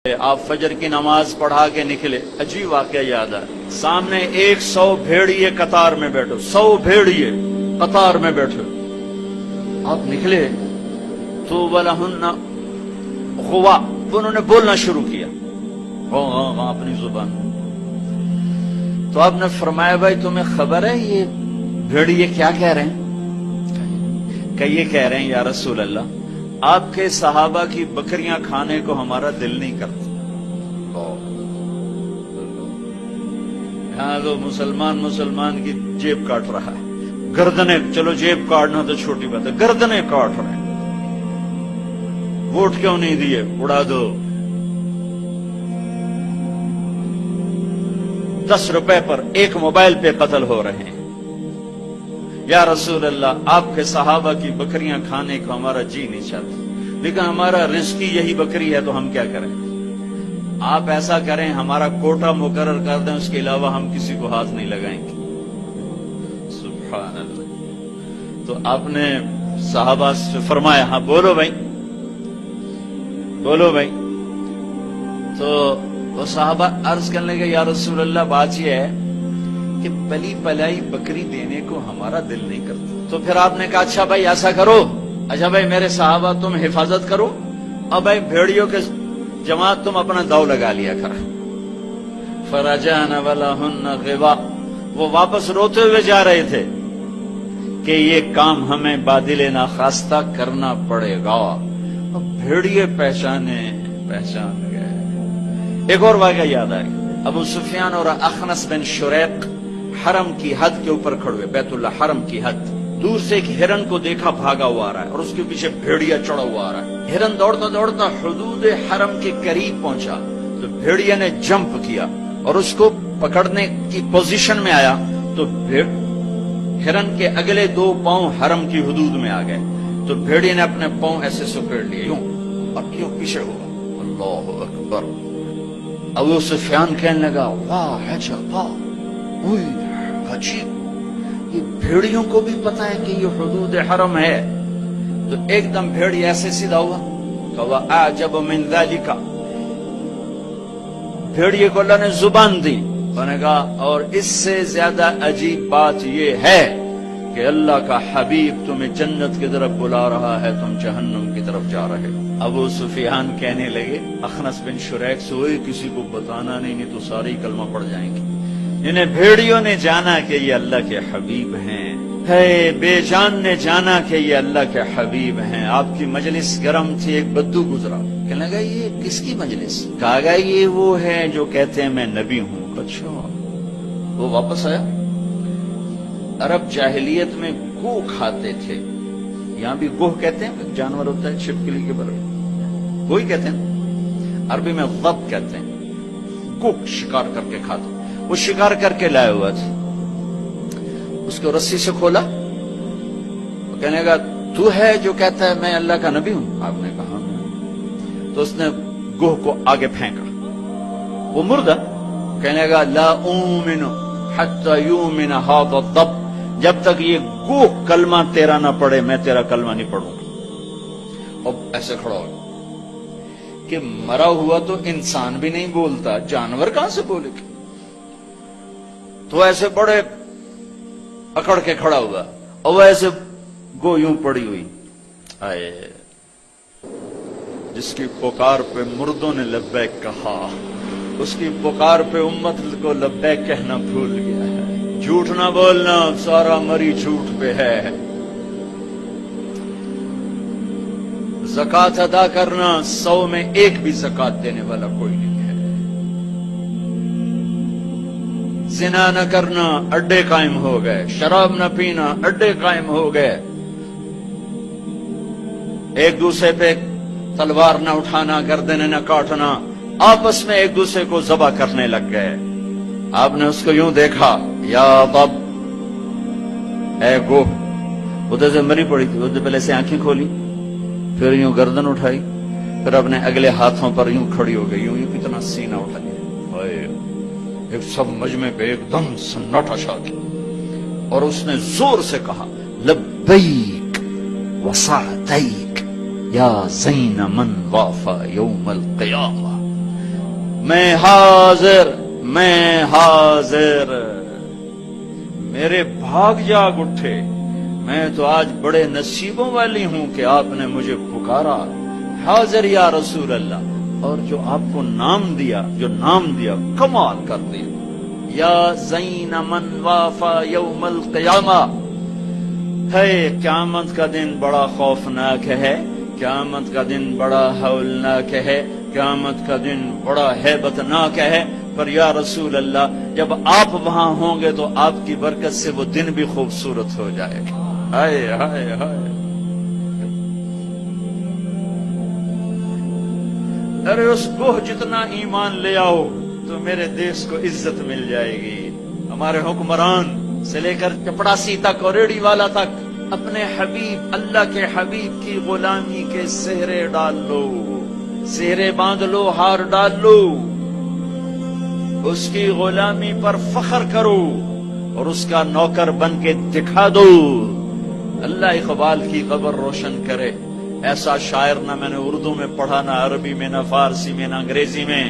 آپ فجر کی نماز پڑھا کے نکلے، عجیب واقعہ یاد ہے، سامنے 100 بھیڑیے قطار میں بیٹھو، 100 بھیڑیے قطار میں بیٹھو، آپ نکلے تو وَلَهُنَّ غُوَا، انہوں نے بولنا شروع کیا اپنی زبان، تو آپ نے فرمایا بھائی تمہیں خبر ہے یہ بھیڑیے کیا کہہ رہے ہیں؟ کہ یہ کہہ رہے ہیں یا رسول اللہ آپ کے صحابہ کی بکریاں کھانے کو ہمارا دل نہیں کرتا۔ یہاں تو مسلمان کی جیب کاٹ رہا ہے، گردنیں، چلو جیب کاٹنا تو چھوٹی بات ہے، گردنیں کاٹ رہے ہیں، ووٹ کیوں نہیں دیے، اڑا دو، 10 روپے پر ایک موبائل پہ قتل ہو رہے ہیں۔ یا رسول اللہ آپ کے صحابہ کی بکریاں کھانے کو ہمارا جی نہیں چاہتا، لیکن ہمارا رزق ہی یہی بکری ہے تو ہم کیا کریں؟ آپ ایسا کریں ہمارا کوٹا مقرر کر دیں، اس کے علاوہ ہم کسی کو ہاتھ نہیں لگائیں گے۔ سبحان اللہ۔ تو آپ نے صحابہ سے فرمایا ہاں بولو بھائی، بولو بھائی۔ تو وہ صحابہ عرض کرنے لگے یا رسول اللہ بات یہ ہے کہ پلی پلائی بکری دینے کو ہمارا دل نہیں کرتا۔ تو پھر آپ نے کہا اچھا بھائی ایسا کرو، اچھا بھائی میرے صحابہ تم حفاظت کرو، اب بھائی بھیڑیوں کے جماعت تم اپنا داؤ لگا لیا کر۔ فرجعنا ولہن غوا، وہ واپس روتے ہوئے جا رہے تھے کہ یہ کام ہمیں بادل ناخواستہ کرنا پڑے گا۔ اب بھیڑیے پہچان گئے۔ ایک اور واقعہ یاد آئے، ابو سفیان اور اخنس بن شریق حرم کی حد کے اوپر کھڑے ہوئے، بیت اللہ حرم کی حد، دور سے ایک ہرن کو دیکھا بھاگا ہوا آ رہا ہے اور اس کے پیچھے بھیڑیا چڑھا ہوا آ رہا ہے۔ ہرن دوڑتا دوڑتا حدود حرم کے قریب پہنچا تو بھیڑیا نے جمپ کیا اور اس کو پکڑنے کی پوزیشن میں آیا تو ہرن کے اگلے 2 پاؤں حرم کی حدود میں آ گئے، تو بھیڑیا نے اپنے پاؤں ایسے سکیڑ لیے یوں اور یوں پیچھے ہوا۔ اللہ اکبر۔ ابو سفیان کہنے لگا واہ عجب، عجیب، یہ بھیڑیوں کو بھی پتا ہے کہ یہ حدود حرم ہے۔ تو ایک دم بھیڑی ایسے سیدھا ہوا کہ وَأَعْجَبُ مِنْ ذَلِكَ، بھیڑیے کو اللہ نے زبان دی، انہوں نے کہا اور اس سے زیادہ عجیب بات یہ ہے کہ اللہ کا حبیب تمہیں جنت کی طرف بلا رہا ہے، تم جہنم کی طرف جا رہے ہو۔ ابو سفیان کہنے لگے اخنس بن شریق سے کسی کو بتانا نہیں تو سارے کلمہ پڑ جائیں گے۔ انہیں بھیڑیوں نے جانا کہ یہ اللہ کے حبیب ہیں، ہے بے جان نے جانا کہ یہ اللہ کے حبیب ہیں۔ آپ کی مجلس گرم تھی، ایک بدو گزرا، کہنے لگا یہ کس کی مجلس؟ کہا گیا یہ وہ ہے جو کہتے ہیں میں نبی ہوں۔ اچھا، وہ واپس آیا۔ عرب جاہلیت میں گو کھاتے تھے، یہاں بھی گوہ کہتے ہیں، ایک جانور ہوتا ہے چھپکلی کے برابر، گوہی کہتے ہیں، عربی میں ضب کہتے ہیں، گو شکار کر کے کھاتے، وہ شکار کر کے لائے ہوا تھا، اس کو رسی سے کھولا، وہ کہنے لگا تو ہے جو کہتا ہے میں اللہ کا نبی ہوں؟ آپ نے کہا تو اس نے گوہ کو آگے پھینکا، وہ مردہ، کہنے لگا لا اومن حتی یومن ھذا الضب، جب تک یہ گوہ کلمہ تیرا نہ پڑھے میں تیرا کلمہ نہیں پڑھوں گا۔ اب ایسے کھڑا ہو کہ مرا ہوا تو انسان بھی نہیں بولتا، جانور کہاں سے بولے گا؟ تو ایسے بڑے اکڑ کے کھڑا ہوا اور وہ ایسے گو یوں پڑی ہوئی، آئے جس کی پکار پہ مردوں نے لبیک کہا، اس کی پکار پہ امت کو لبیک کہنا بھول گیا ہے۔ جھوٹ نہ بولنا، سارا مری جھوٹ پہ ہے۔ زکوٰۃ ادا کرنا، 100 میں 1 بھی زکوٰۃ دینے والا کوئی نہیں ہے۔ زنا نہ کرنا، اڈے قائم ہو گئے، شراب نہ پینا، اڈے قائم ہو گئے، ایک دوسرے پہ تلوار نہ اٹھانا، گردنیں نہ کاٹنا، آپس میں ایک دوسرے کو ذبح کرنے لگ گئے۔ آپ نے اس کو یوں دیکھا یا باب، اے گوہ، ادھر سے مری پڑی تھی، ادھر پہلے سے آنکھیں کھولی، پھر یوں گردن اٹھائی، پھر اپنے اگلے ہاتھوں پر یوں کھڑی ہو گئی، یوں کتنا سینہ اٹھا لیا، ایک سب مجمع پہ ایک دم سناٹا چھا گیا، اور اس نے زور سے کہا لبیک وسعدیک یا زین من وافا یوم القیامہ، میں حاضر، میں حاضر، میرے بھاگ جاگ اٹھے، میں تو آج بڑے نصیبوں والی ہوں کہ آپ نے مجھے پکارا، حاضر یا رسول اللہ۔ اور جو آپ کو نام دیا، جو نام دیا کمال کر دیا، یا زین من وافا یوم القیامہ۔ ہے قیامت کا دن بڑا خوفناک ہے، قیامت کا دن بڑا ہولناک ہے، قیامت کا دن بڑا ہیبتناک ہے، پر یا رسول اللہ جب آپ وہاں ہوں گے تو آپ کی برکت سے وہ دن بھی خوبصورت ہو جائے گا۔ ہائے ہائے ہائے، ارے اس گوہ جتنا ایمان لے آؤ تو میرے دیش کو عزت مل جائے گی۔ ہمارے حکمران سے لے کر چپڑاسی تک اور ریڑھی والا تک اپنے حبیب، اللہ کے حبیب کی غلامی کے سہرے ڈال لو، سہرے باندھ لو، ہار ڈال لو، اس کی غلامی پر فخر کرو اور اس کا نوکر بن کے دکھا دو۔ اللہ اقبال کی قبر روشن کرے۔ ایسا شاعر نہ میں نے اردو میں پڑھا، نہ عربی میں، نہ فارسی میں، نہ انگریزی میں،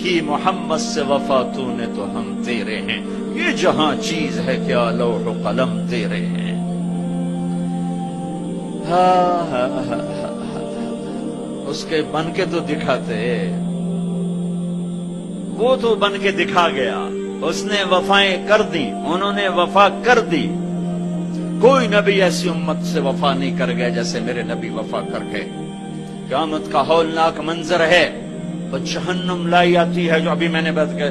کہ محمد سے وفا تو نے تو ہم تیرے ہیں، یہ جہاں چیز ہے کیا لوح و قلم تیرے ہیں۔ اس کے بن کے تو دکھاتے، وہ تو بن کے دکھا گیا، اس نے وفائیں کر دی، انہوں نے وفا کر دی۔ کوئی نبی ایسی امت سے وفا نہیں کر گیا جیسے میرے نبی وفا کر گئے۔ قیامت کا ہولناک منظر ہے، اور جہنم لائی آتی ہے، جو ابھی میں نے بات کیا،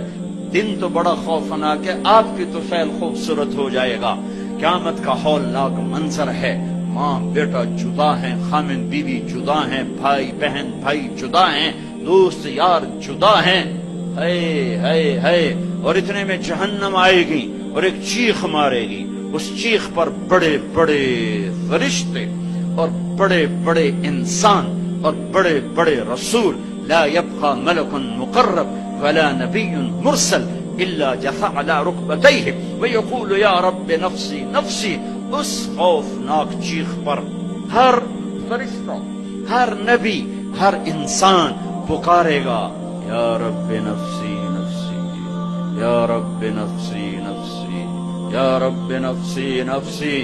دن تو بڑا خوفناک ہے، آپ کی تو فعل خوبصورت ہو جائے گا۔ قیامت کا ہولناک منظر ہے، ماں بیٹا جدا ہیں، خامن بیوی جدا ہیں، بھائی بہن بھائی جدا ہیں، دوست یار جدا ہیں، ہائے ہائے ہائے۔ اور اتنے میں جہنم آئے گی اور ایک چیخ مارے گی، اس چیخ پر بڑے بڑے فرشتے اور بڑے بڑے انسان اور بڑے بڑے رسول، لا يبقى ملك مقرب ولا نبي مرسل الا جثى على ركبتيه ويقول يا رب نفسي نفسي۔ اس خوفناک چیخ پر ہر فرشتہ، ہر نبی، ہر انسان پکارے گا، یا رب نفسی نفسی، یا رب نفسی نفسی، یا رب نفسی نفسی۔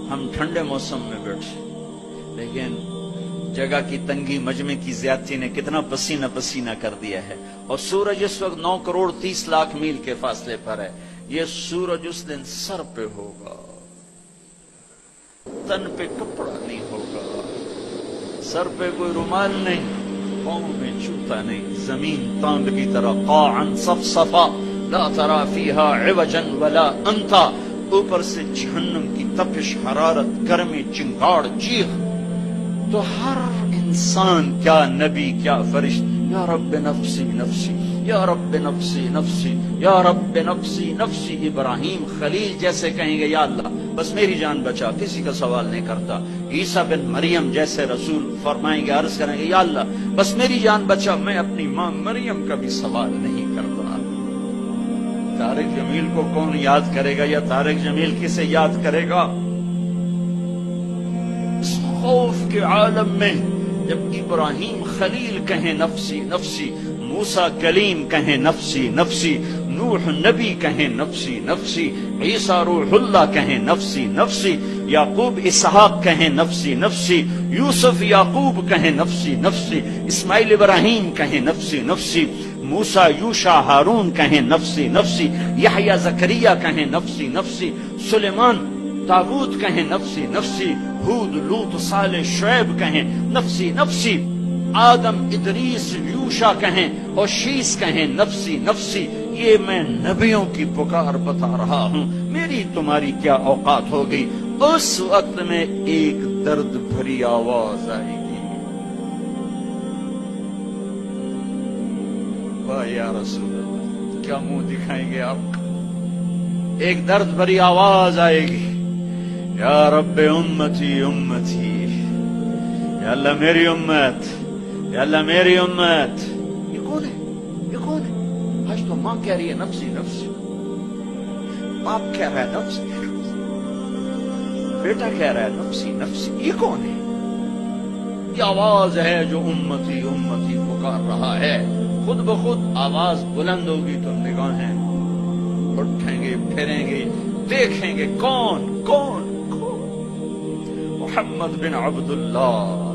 ہم ٹھنڈے موسم میں بیٹھے، لیکن جگہ کی تنگی، مجمع کی زیادتی نے کتنا پسینہ پسینہ کر دیا ہے، اور سورج اس وقت 9 کروڑ 30 لاکھ میل کے فاصلے پر ہے۔ یہ سورج اس دن سر پہ ہوگا، تن پہ کپڑا نہیں ہوگا، سر پہ کوئی رومال نہیں، پاؤں میں جوتا نہیں، زمین تانگ کی طرح قاعا صفصفا لا ترى فيها عوجا ولا امتا۔ اوپر سے جہنم کی تپش، حرارت، گرمی، چنگاڑ، چیخ، تو ہر انسان، کیا نبی کیا فرشت، یا رب نفسی نفسی، یا رب نفسی نفسی، یا رب نفسی نفسی۔ ابراہیم خلیل جیسے کہیں گے یا اللہ بس میری جان بچا، کسی کا سوال نہیں کرتا۔ عیسیٰ بن مریم جیسے رسول فرمائیں گے، عرض کریں گے یا اللہ بس میری جان بچا، میں اپنی ماں مریم کا بھی سوال نہیں کرتا۔ طارق جمیل کو کون یاد کرے گا، یا طارق جمیل کسے یاد کرے گا؟ اس خوف کے عالم میں جب ابراہیم خلیل کہیں نفسی نفسی، موسیٰ کلیم کہیں نفسی نفسی، نوح نبی کہیں نفسی نفسی، عیسیٰ روح اللہ کہیں نفسی نفسی، یعقوب اسحاق کہیں نفسی نفسی، یوسف یعقوب کہیں نفسی نفسی، اسماعیل ابراہیم کہیں نفسی نفسی، موسیٰ یوشع ہارون کہیں نفسی نفسی، یحییٰ زکریا کہیں نفسی نفسی، سلیمان داؤد کہیں نفسی نفسی، ہود لوط صالح شعیب کہیں نفسی نفسی، آدم ادریس یوشع کہیں اور شیس کہیں نفسی نفسی۔ یہ میں نبیوں کی پکار بتا رہا ہوں، میری تمہاری کیا اوقات ہوگی؟ اس وقت میں ایک درد بھری آواز آئے گی، واہ یا رسول اللہ، کیا منہ دکھائیں گے آپ؟ ایک درد بھری آواز آئے گی، یا رب امتی امتی، یا اللہ میری امت، یا اللہ میری امت۔ یہ کون ہے؟ یہ کون ہے؟ آج تو ماں کہہ رہی ہے نفسی نفسی، باپ کہہ رہا ہے نفسی نفسی، بیٹا کہہ رہا ہے نفسی نفسی، یہ کون ہے؟ یہ آواز ہے جو امتی امتی پکار رہا ہے۔ خود بخود آواز بلند ہوگی تو نگاہیں اٹھیں گے، پھریں گے، دیکھیں گے کون کون کون؟ محمد بن عبداللہ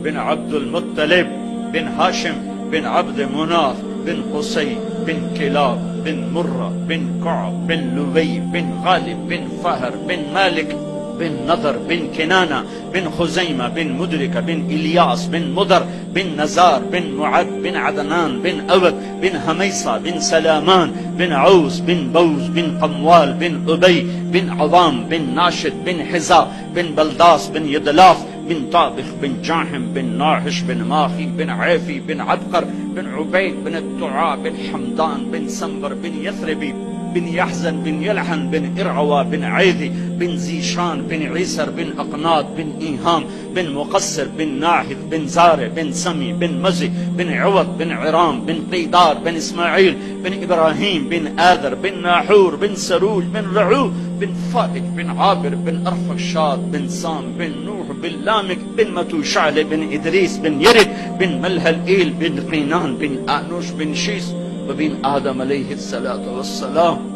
بن عبد المطلب بن ہاشم بن عبد مناف بن قصی بن کلاب بن مرہ بن کعب بن لوی بن غالب بن فہر بن مالک بن نضر بن کنانہ بن خزیمہ بن مدرکہ بن الیاس بن مدر بن نزار بن معد بن عدنان بن اود بن حمیصہ بن سلامان بن عوس بن بوز بن قموال بن ابی بن عوام بن ناشد بن حزا بن بلداس بن یدلاف بن طابخ بن جاحم بن ناحش بن ماخی بن عیفی بن عبقر بن عبید بن الدعاء بن حمدان بن سنبر بن یثربی بن يحزن بن يلحن بن إرعوى بن عيذي بن زيشان بن عيسر بن أقناط بن إيهام بن مقصر بن ناحذ بن زارع بن سمي بن مزي بن عوض بن عرام بن قيدار بن إسماعيل بن إبراهيم بن آذر بن ناحور بن سروج بن رعو بن فائج بن عابر بن أرفخشاد بن سام بن نوح بن لامك بن متوشعل بن إدريس بن يرد بن ملهلئيل بن قينان بن آنوش بن شيس وبن آدم علیہ الصلوۃ والسلام۔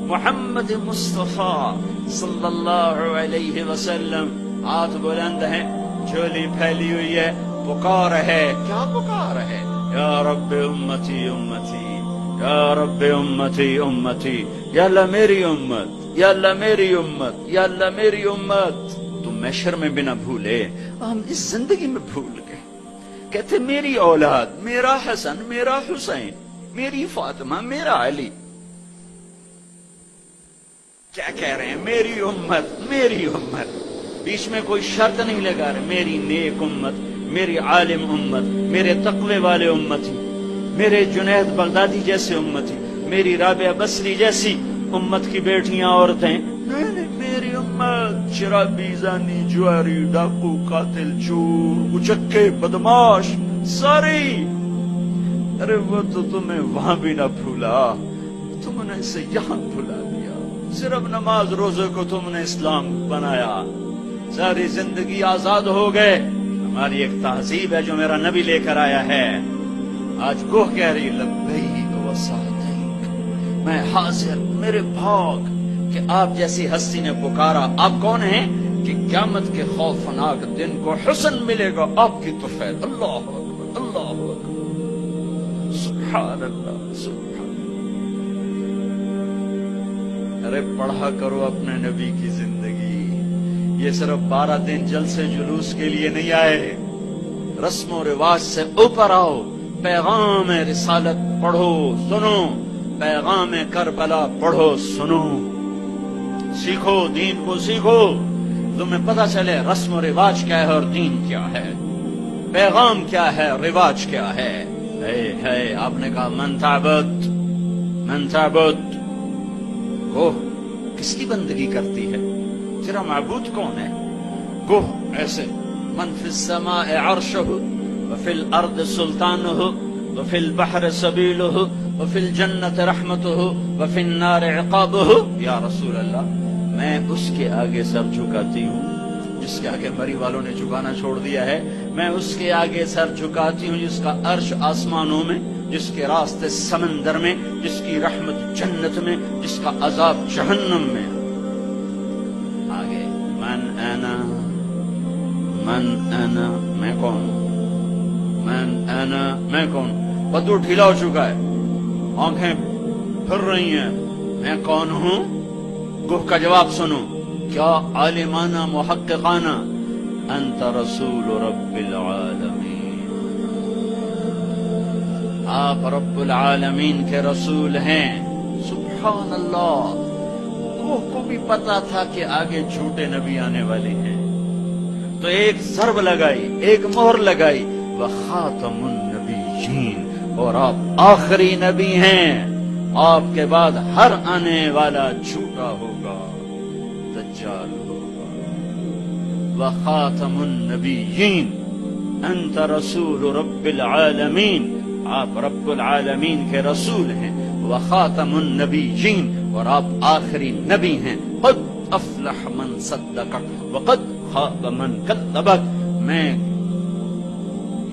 محمد مصطفیٰ صلی اللہ علیہ وسلم ہاتھ بلند ہیں، جھولی پھیلی ہوئی ہے، پکار ہے، کیا پکار ہے؟ یا رب امتی امتی، یا رب امتی امتی، یا اللہ میری امت، یا اللہ میری امت، یا اللہ میری امت۔ تم محشر میں بھی نہ بھولے، ہم اس زندگی میں بھول گئے۔ کہتے میری اولاد، میرا حسن، میرا حسین، میری فاطمہ، میرا علی۔ کیا کہہ رہے ہیں؟ میری امت، میری امت، بیچ میں کوئی شرط نہیں لگا رہے۔ میری نیک امت، میری عالم امت، میرے تقوی والے امتی، میرے جنید بغدادی جیسے امتی، میری رابعہ بصری جیسی امت کی بیٹیاں، عورتیں، نہیں نہیں، میری امت، شرابی، زانی، جواری، ڈاکو، قاتل، چور، اچکے، بدماش، ساری۔ ارے وہ تو تمہیں وہاں بھی نہ بھولا، تم نے اسے یہاں بھلا دیا۔ صرف نماز روزے کو تم نے اسلام بنایا، ساری زندگی آزاد ہو گئے۔ ہماری ایک تہذیب ہے جو میرا نبی لے کر آیا ہے۔ آج گوہ کہہ رہی لبیک و سعدیک، میں حاضر، میرے بھاگ کہ آپ جیسی ہستی نے پکارا۔ آپ کون ہیں؟ کہ قیامت کے خوفناک دن کو حسن ملے گا آپ کی طفیل۔ اللہ اکبر، اللہ اکبر، سبحان اللہ، سبحان اللہ۔ ارے پڑھا کرو اپنے نبی کی زندگی۔ یہ صرف 12 دن جلسے جلوس کے لیے نہیں آئے، رسم و رواج سے اوپر آؤ، پیغام رسالت پڑھو سنو، پیغام کربلا پڑھو سنو، سیکھو، دین کو سیکھو، تمہیں پتہ چلے رسم و رواج کیا ہے اور دین کیا ہے، پیغام کیا ہے، رواج کیا ہے۔ ہے آپ نے کہا من تعبد، من تعبد، گوہ کس کی بندگی کرتی ہے؟ تیرا معبود کون ہے؟ گوہ ایسے من فی السماء عرشہ وفی الارض سلطانہ وفی البحر سبیلہ وفی الجنت رحمتہ وفی النار عقابہ۔ یا رسول اللہ، میں اس کے آگے سر جھکاتی ہوں جس کے آگے مری والوں نے جھکانا چھوڑ دیا ہے، میں اس کے آگے سر جھکاتی ہوں جس کا عرش آسمانوں میں، جس کے راستے سمندر میں، جس کی رحمت جنت میں، جس کا عذاب جہنم میں۔ آگے من انا، من انا، میں کون ہوں؟ من انا، میں کون؟ بدو ڈھیلا ہو چکا ہے، آنکھیں پھر رہی ہیں، میں کون ہوں؟ گوہ کا جواب سنو، کیا عالمانہ محققانہ، انت رسول رب العالمین، آپ رب العالمین کے رسول ہیں۔ سبحان اللہ، گوہ کو بھی پتا تھا کہ آگے جھوٹے نبی آنے والے ہیں، تو ایک ضرب لگائی، ایک مہر لگائی، وخاتم النبیین، اور آپ آخری نبی ہیں، آپ کے بعد ہر آنے والا جھوٹا ہوگا، دجال ہوگا۔ وخاتم النبیین، انت رسول رب العالمین، آپ رب العالمین کے رسول ہیں، وخاتم النبیین، اور آپ آخری نبی ہیں۔ قد افلح من صدقک وقد خاب من کذبک، میں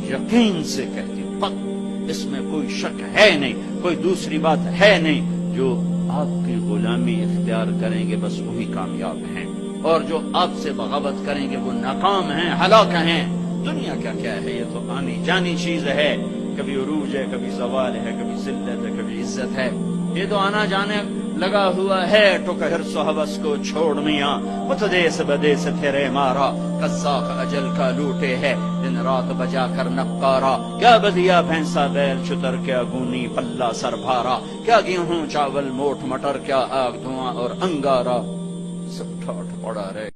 یقین سے کہتی ہوں، قد اس میں کوئی شک ہے نہیں، کوئی دوسری بات ہے نہیں۔ جو آپ کی غلامی اختیار کریں گے بس وہی کامیاب ہیں، اور جو آپ سے بغاوت کریں گے وہ ناکام ہیں، ہلاک ہیں۔ دنیا کیا ہے، یہ تو آنی جانی چیز ہے، کبھی عروج ہے، کبھی زوال ہے، کبھی ذلت ہے، کبھی عزت ہے، یہ تو آنا جانے لگا ہوا ہے۔ ٹک حرص و حوث کو چھوڑ میاں، متدیس بدیس پھرے مارا، قزاق اجل کا لوٹے ہے دن رات بجا کر نقارا۔ کیا بدیا بھینسا بیل شتر، کیا گونی پلہ سر بھارا، کیا گیہوں چاول موٹ مٹر، کیا آگ دھواں اور انگارا، سب ٹھاٹ پڑا رہے۔